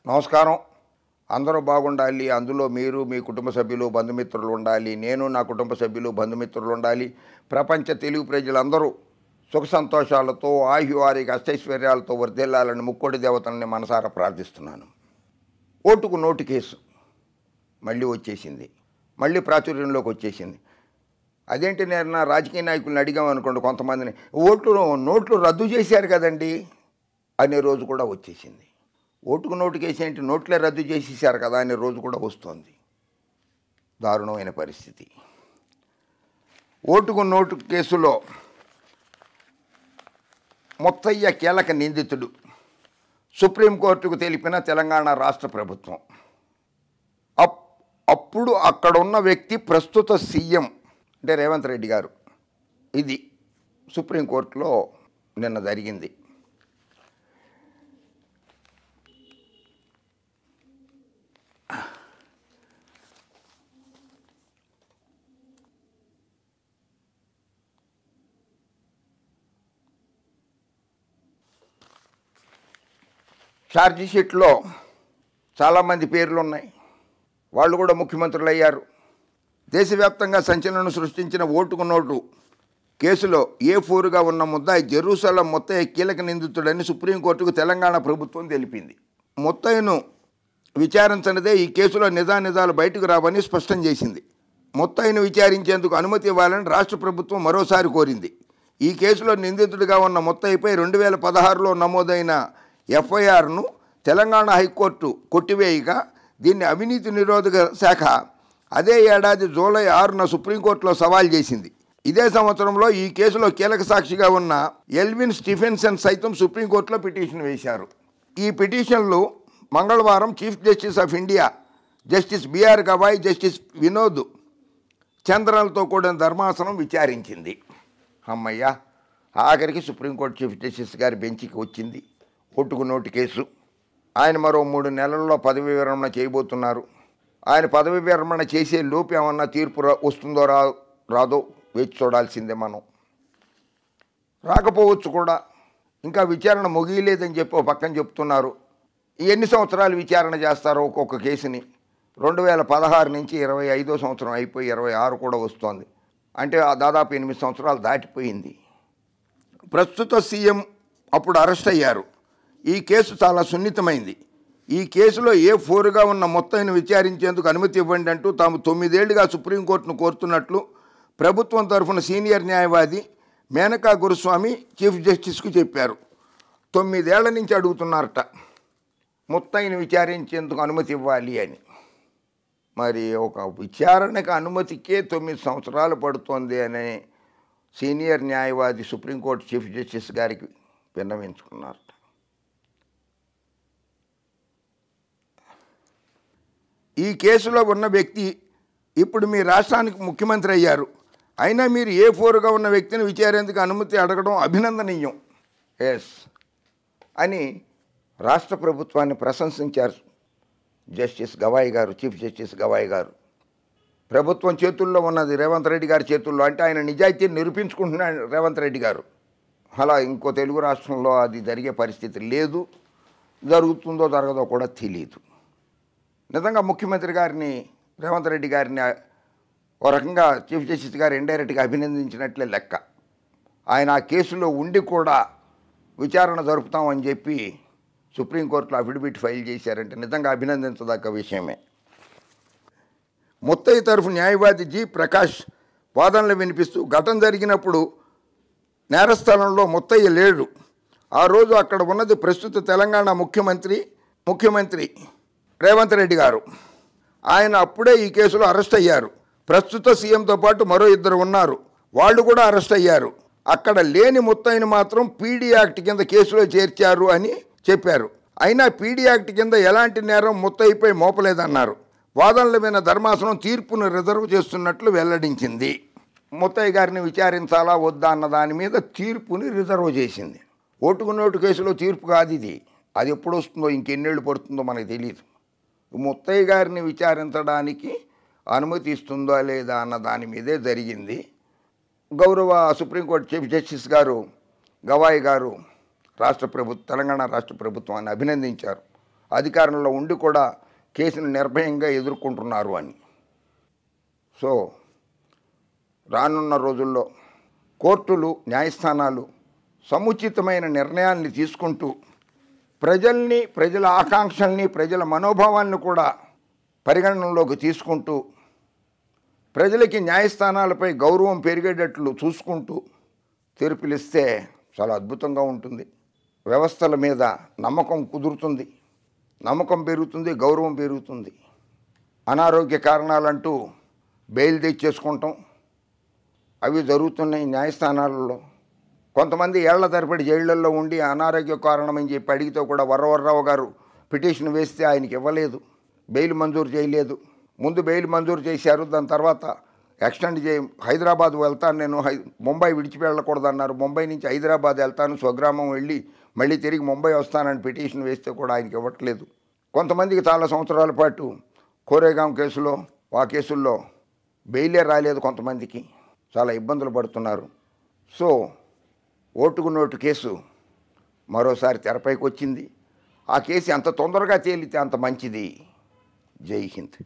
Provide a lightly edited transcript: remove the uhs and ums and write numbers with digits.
నమస్కారం. అందరూ బాగుండాలి. అందులో మీరు, మీ కుటుంబ సభ్యులు, బంధుమిత్రులు ఉండాలి. నేను, నా కుటుంబ సభ్యులు, బంధుమిత్రులు ఉండాలి. ప్రపంచ తెలుగు ప్రజలందరూ సుఖ సంతోషాలతో, ఆయువారికి అష్టైశ్వర్యాలతో వర్ధిల్లాలని ముక్కోటి దేవతల్ని మనసారా ప్రార్థిస్తున్నాను. ఓటుకు నోటు కేసు మళ్ళీ వచ్చేసింది. మళ్ళీ ప్రాచుర్యంలోకి వచ్చేసింది. అదేంటి, నేను నా రాజకీయ నాయకులను అడిగామనుకోండి, కొంతమందిని నోట్లు రద్దు చేశారు కదండి అనే రోజు కూడా వచ్చేసింది. ఓటుకు నోటు కేసు ఏంటి, నోట్లే రద్దు చేసేసారు కదా అనే రోజు కూడా వస్తుంది. దారుణమైన పరిస్థితి. ఓటుకు నోటు కేసులో ముత్తయ్య కీలక నిందితుడు సుప్రీంకోర్టుకు తెలిపిన తెలంగాణ రాష్ట్ర ప్రభుత్వం. అప్పుడు అక్కడున్న వ్యక్తి ప్రస్తుత సీఎం అంటే రేవంత్ రెడ్డి గారు. ఇది సుప్రీంకోర్టులో నిన్న జరిగింది. ఛార్జీ షీట్లో చాలామంది పేర్లు ఉన్నాయి. వాళ్ళు కూడా ముఖ్యమంత్రులు అయ్యారు. దేశవ్యాప్తంగా సంచలనం సృష్టించిన ఓటుకు నోటు కేసులో A4గా ఉన్న ముద్దాయి జెరూసలం ముత్తయ్య కీలక నిందితుడని సుప్రీంకోర్టుకు తెలంగాణ ప్రభుత్వం తెలిపింది. ముత్తయ్యను విచారించనిదే ఈ కేసులో నిజానిజాలు బయటకు రావని స్పష్టం చేసింది. ముత్తయ్యను విచారించేందుకు అనుమతి ఇవ్వాలని రాష్ట్ర ప్రభుత్వం మరోసారి కోరింది. ఈ కేసులో నిందితుడిగా ఉన్న ముత్తయ్యపై 2016లో నమోదైన FIRను తెలంగాణ హైకోర్టు కొట్టివేయగా దీన్ని అవినీతి నిరోధక శాఖ అదే ఏడాది జూలై 6న సుప్రీంకోర్టులో సవాల్ చేసింది. ఇదే సంవత్సరంలో ఈ కేసులో కీలక సాక్షిగా ఉన్న ఎల్విన్ స్టీఫెన్సన్ సైతం సుప్రీంకోర్టులో పిటిషన్ వేశారు. ఈ పిటిషన్లు మంగళవారం chief justice of India justice BR Gavai, justice Vinod చంద్రన్లతో కూడిన ధర్మాసనం విచారించింది. అమ్మయ్య, ఆఖరికి సుప్రీంకోర్టు చీఫ్ జస్టిస్ గారి బెంచ్కి వచ్చింది ఓటుకు నోటు కేసు. ఆయన మరో 3 నెలల్లో పదవి విరమణ చేయబోతున్నారు. ఆయన పదవి విరమణ చేసే లోపు ఏమన్నా తీర్పు వస్తుందో రాదో వేచి చూడాల్సిందే. మనం రాకపోవచ్చు కూడా. ఇంకా విచారణ ముగియలేదని చెప్పి పక్కన చెప్తున్నారు. ఎన్ని సంవత్సరాలు విచారణ చేస్తారో ఒక్కొక్క కేసుని. 2016 నుంచి 25వ సంవత్సరం అయిపోయి 26 కూడా వస్తోంది. అంటే దాదాపు 8 సంవత్సరాలు దాటిపోయింది. ప్రస్తుత సీఎం అప్పుడు అరెస్ట్ అయ్యారు. ఈ కేసు చాలా సున్నితమైంది. ఈ కేసులో A4గా ఉన్న ముత్తయ్యను విచారించేందుకు అనుమతి ఇవ్వండి అంటూ తాము 9 ఏళ్లుగా సుప్రీంకోర్టును కోరుతున్నట్లు ప్రభుత్వం తరఫున సీనియర్ న్యాయవాది మేనకా గురుస్వామి చీఫ్ జస్టిస్కు చెప్పారు. 9 ఏళ్ల నుంచి అడుగుతున్నారట ముత్తయ్యను విచారించేందుకు అనుమతి ఇవ్వాలి అని. మరి ఒక విచారణకు అనుమతికే 9 సంవత్సరాలు పడుతోంది అనే సీనియర్ న్యాయవాది సుప్రీంకోర్టు చీఫ్ జస్టిస్ గారికి విన్నవించుకున్నారట. ఈ కేసులో ఉన్న వ్యక్తి ఇప్పుడు మీ రాష్ట్రానికి ముఖ్యమంత్రి అయ్యారు. అయినా మీరు A4గా ఉన్న వ్యక్తిని విచారేందుకు అనుమతి అడగడం అభినందనీయం అని రాష్ట్ర ప్రభుత్వాన్ని ప్రశంసించారు జస్టిస్ గవాయ్ గారు, చీఫ్ జస్టిస్ గవాయ్ గారు. ప్రభుత్వం చేతుల్లో ఉన్నది రేవంత్ రెడ్డి గారి చేతుల్లో. అంటే ఆయన నిజాయితీని నిరూపించుకుంటున్నాడు రేవంత్ రెడ్డి గారు. అలా ఇంకో తెలుగు రాష్ట్రంలో అది జరిగే పరిస్థితి లేదు. జరుగుతుందో జరగదో కూడా తెలియదు. నిజంగా ముఖ్యమంత్రి గారిని, రేవంత్ రెడ్డి గారిని ఓ రకంగా చీఫ్ జస్టిస్ గారు ఇండైరెక్ట్గా అభినందించినట్లే లెక్క. ఆయన ఆ కేసులో ఉండి కూడా విచారణ జరుపుతామని చెప్పి సుప్రీంకోర్టులో అఫిడవిట్ ఫైల్ చేశారంటే నిజంగా అభినందించదగ్గ విషయమే. ముత్తయ్య తరఫు న్యాయవాది జి ప్రకాష్ వాదనలు వినిపిస్తూ ఘటన జరిగినప్పుడు నేరస్థలంలో ముత్తయ్య లేడు. ఆ రోజు అక్కడ ఉన్నది ప్రస్తుత తెలంగాణ ముఖ్యమంత్రి రేవంత్ రెడ్డి గారు. ఆయన అప్పుడే ఈ కేసులో అరెస్ట్ అయ్యారు. ప్రస్తుత సీఎంతో పాటు మరో 2 ఉన్నారు. వాళ్ళు కూడా అరెస్ట్ అయ్యారు. అక్కడ లేని ముత్తయ్యను మాత్రం పీడీ యాక్ట్ కింద కేసులో చేర్చారు అని చెప్పారు. అయినా పీడీ యాక్ట్ కింద ఎలాంటి నేరం ముత్తయ్యపై మోపలేదన్నారు. వాదనల మీద ధర్మాసనం తీర్పును రిజర్వ్ చేస్తున్నట్లు వెల్లడించింది. ముత్తయ్య గారిని విచారించాలా వద్దా అన్న దాని మీద తీర్పుని రిజర్వ్ చేసింది. ఓటుకు నోటు కేసులో తీర్పు కాదు ఇది. అది ఎప్పుడు వస్తుందో, ఇంకెన్నేళ్ళు పడుతుందో మనకు తెలియదు. ముత్తయ్య గారిని విచారించడానికి అనుమతి ఇస్తుందా లేదా అన్న దాని మీదే జరిగింది. గౌరవ సుప్రీంకోర్టు చీఫ్ జస్టిస్ గారు గవాయ్ గారు తెలంగాణ రాష్ట్ర ప్రభుత్వాన్ని అభినందించారు. అధికారంలో ఉండి కూడా కేసును నిర్భయంగా ఎదుర్కొంటున్నారు అని. సో రానున్న రోజుల్లో కోర్టులు, న్యాయస్థానాలు సముచితమైన నిర్ణయాల్ని తీసుకుంటూ ప్రజల్ని, ప్రజల ఆకాంక్షల్ని, ప్రజల మనోభావాలను కూడా పరిగణనలోకి తీసుకుంటూ ప్రజలకి న్యాయస్థానాలపై గౌరవం పెరిగేటట్లు చూసుకుంటూ తీర్పులిస్తే చాలా అద్భుతంగా ఉంటుంది. వ్యవస్థల మీద నమ్మకం కుదురుతుంది, నమ్మకం పెరుగుతుంది, గౌరవం పెరుగుతుంది. అనారోగ్య కారణాలంటూ బెయిల్ తెచ్చేసుకుంటాం, అవి జరుగుతున్నాయి న్యాయస్థానాలలో. కొంతమంది ఏళ్ల తరబడి జైళ్లలో ఉండి అనారోగ్య కారణమని చెప్పి అడిగితే కూడా వరవర్రావు గారు పిటిషన్ వేస్తే ఆయనకి ఇవ్వలేదు, బెయిల్ మంజూరు చేయలేదు. ముందు బెయిల్ మంజూరు చేశారు, దాని తర్వాత ఎక్స్టెండ్ హైదరాబాద్ వెళ్తాను నేను, ముంబై విడిచిపెళ్ళకూడదన్నారు. ముంబై నుంచి హైదరాబాద్ వెళ్తాను, స్వగ్రామం వెళ్ళి మళ్ళీ తిరిగి ముంబై వస్తానని పిటిషన్ వేస్తే కూడా ఆయనకి ఇవ్వట్లేదు. కొంతమందికి చాలా సంవత్సరాల పాటు కోరేగాం కేసులో, ఆ కేసుల్లో బెయిలే రాలేదు. కొంతమందికి చాలా ఇబ్బందులు పడుతున్నారు. సో ఓటుకు నోటు కేసు మరోసారి తెరపైకి వచ్చింది. ఆ కేసు ఎంత తొందరగా తేలితే అంత మంచిది. జై హింద్.